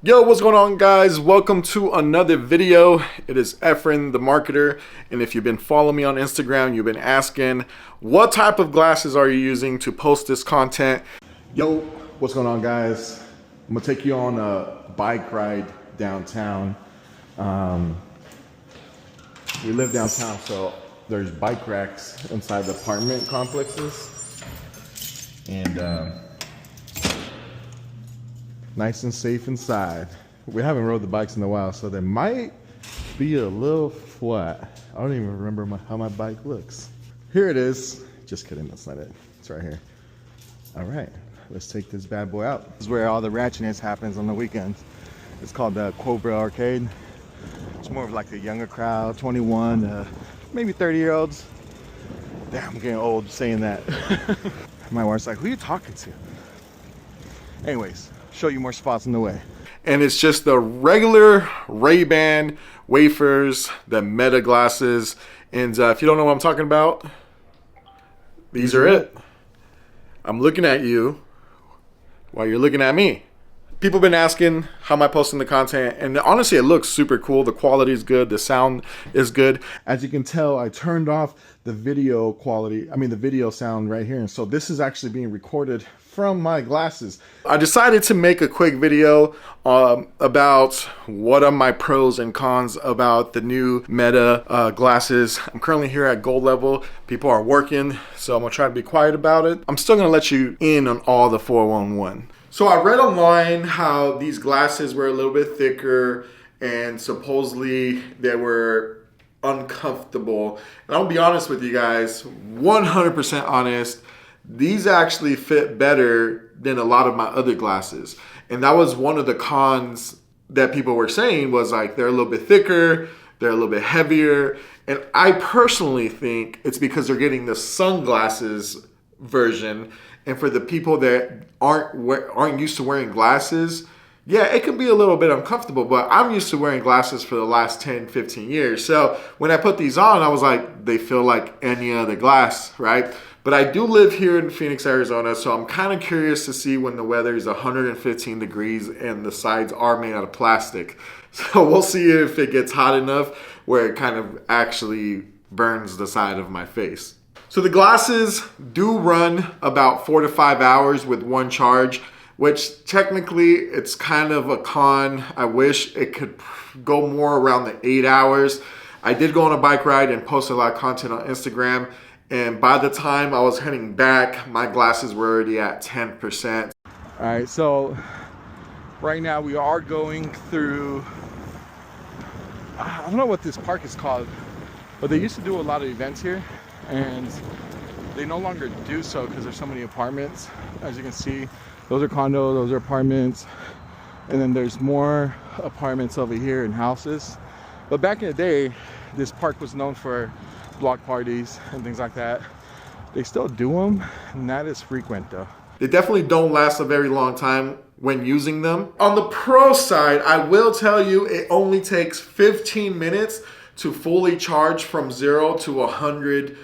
Yo, what's going on, guys? Welcome to another video. It is Efren, the marketer, and if you've been following me on Instagram, you've been asking what type of glasses are you using to post this content. Yo, what's going on, guys? I'm gonna take you on a bike ride downtown. We live downtown, so there's bike racks inside the apartment complexes, and nice and safe inside. We haven't rode the bikes in a while, so they might be a little flat. I don't even remember how my bike looks. Here it is. Just kidding, that's not it. It's right here. All right, let's take this bad boy out. This is where all the ratchetness happens on the weekends. It's called the Cobra Arcade. It's more of like a younger crowd, 21, maybe 30-year-olds. Damn, I'm getting old saying that. My wife's like, who are you talking to? Anyways, show you more spots in the way. And it's just the regular Ray-Ban wafers, the Meta glasses. And if you don't know what I'm talking about, these are it. I'm looking at you while you're looking at me. People have been asking how am I posting the content, and honestly it looks super cool. The quality is good, the sound is good. As you can tell, I turned off the video quality, the video sound right here, and so this is actually being recorded from my glasses. I decided to make a quick video about what are my pros and cons about the new Meta glasses. I'm currently here at gold level. People are working, so I'm gonna try to be quiet about it. I'm still gonna let you in on all the 411. So I read online how these glasses were a little bit thicker and supposedly they were uncomfortable. And I'll be honest with you guys, 100% honest, these actually fit better than a lot of my other glasses. And that was one of the cons that people were saying, was like they're a little bit thicker, they're a little bit heavier. And I personally think it's because they're getting the sunglasses version. And for the people that aren't used to wearing glasses, yeah, it can be a little bit uncomfortable, but I'm used to wearing glasses for the last 10, 15 years. So when I put these on, I was like, they feel like any other glass, right? But I do live here in Phoenix, Arizona, so I'm kind of curious to see when the weather is 115 degrees and the sides are made out of plastic. So we'll see if it gets hot enough where it kind of actually burns the side of my face. So the glasses do run about 4 to 5 hours with one charge, which technically it's kind of a con. I wish it could go more around the 8 hours. I did go on a bike ride and post a lot of content on Instagram, and by the time I was heading back, my glasses were already at 10%. All right, so right now we are going through, I don't know what this park is called, but they used to do a lot of events here, and they no longer do so because there's so many apartments. As you can see, those are condos, those are apartments, and then there's more apartments over here and houses. But back in the day, this park was known for block parties and things like that. They still do them, not as frequent though. They definitely don't last a very long time when using them. On the pro side, I will tell you it only takes 15 minutes to fully charge from 0 to 100%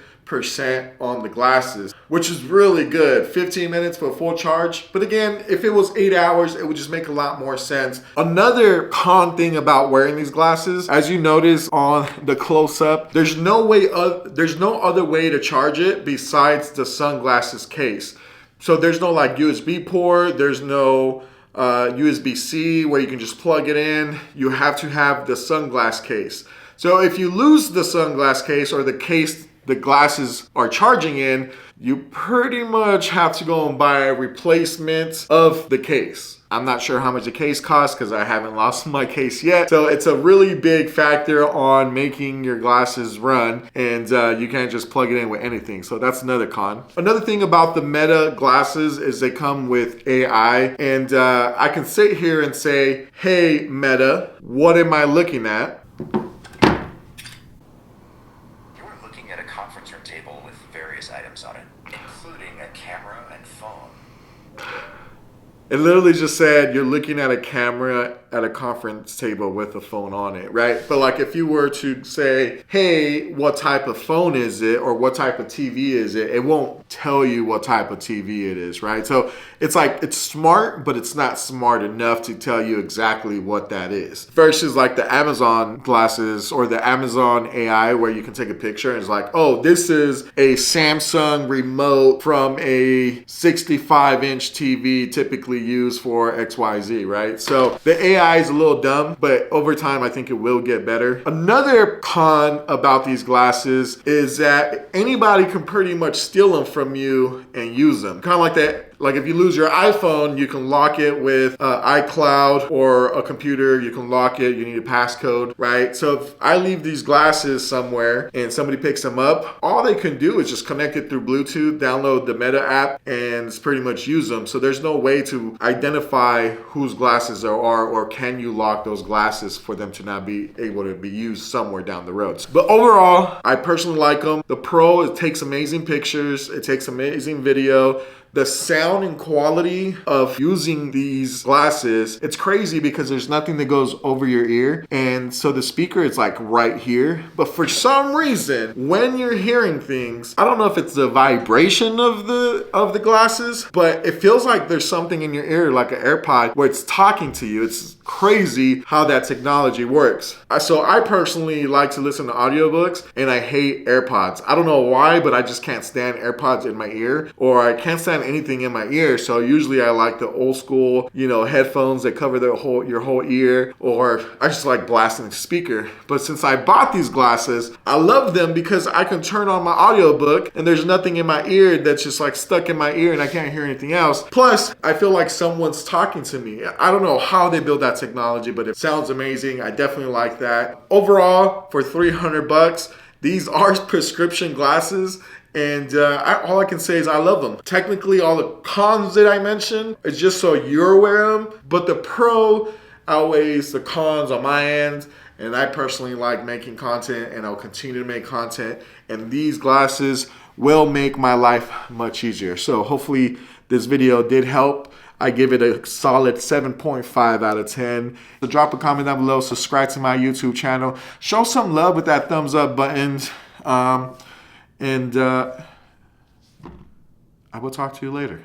on the glasses, which is really good. 15 minutes for a full charge. But again, if it was 8 hours, it would just make a lot more sense. Another con thing about wearing these glasses, as you notice on the close-up, there's no other way to charge it besides the sunglasses case. So there's no like USB port, there's no USB-C where you can just plug it in. You have to have the sunglass case. So if you lose the sunglass case or the case the glasses are charging in, you pretty much have to go and buy a replacement of the case. I'm not sure how much the case costs because I haven't lost my case yet. So it's a really big factor on making your glasses run, and you can't just plug it in with anything. So that's another con. Another thing about the Meta glasses is they come with AI, and I can sit here and say, hey Meta, what am I looking at? Conference room table with various items on it, including a camera and phone. It literally just said you're looking at a camera at a conference table with a phone on it, right? But like if you were to say, hey, what type of phone is it or what type of TV is it, it won't tell you what type of TV it is, right? So it's like it's smart, but it's not smart enough to tell you exactly what that is. Versus like the Amazon glasses or the Amazon AI where you can take a picture and it's like, oh, this is a Samsung remote from a 65-inch TV typically used for XYZ, right? So the AI is a little dumb, but over time I think it will get better. Another con about these glasses is that anybody can pretty much steal them from you and use them. Kind of like that. Like if you lose your iPhone, you can lock it with iCloud or a computer. You can lock it. You need a passcode, right? So if I leave these glasses somewhere and somebody picks them up, all they can do is just connect it through Bluetooth, download the Meta app, and pretty much use them. So there's no way to identify whose glasses there are, or can you lock those glasses for them to not be able to be used somewhere down the road. But overall, I personally like them. The Pro, it takes amazing pictures. It takes amazing video. The sound and quality of using these glasses, it's crazy because there's nothing that goes over your ear. And so the speaker is like right here. But for some reason, when you're hearing things, I don't know if it's the vibration of the glasses, but it feels like there's something in your ear, like an AirPod, where it's talking to you. It's crazy how that technology works. So I personally like to listen to audiobooks and I hate AirPods. I don't know why, but I just can't stand AirPods in my ear, or I can't stand anything in my ear. So usually I like the old school, headphones that cover your whole ear, or I just like blasting the speaker. But since I bought these glasses, I love them because I can turn on my audiobook and there's nothing in my ear that's just like stuck in my ear and I can't hear anything else. Plus, I feel like someone's talking to me. I don't know how they build that technology, but it sounds amazing. I definitely like that. Overall, for $300, these are prescription glasses. And all I can say is I love them. Technically, all the cons that I mentioned is just so you're aware of them. But the Pro outweighs the cons on my end. And I personally like making content, and I'll continue to make content. And these glasses will make my life much easier. So hopefully this video did help. I give it a solid 7.5 out of 10. So drop a comment down below. Subscribe to my YouTube channel. Show some love with that thumbs up button. And I will talk to you later.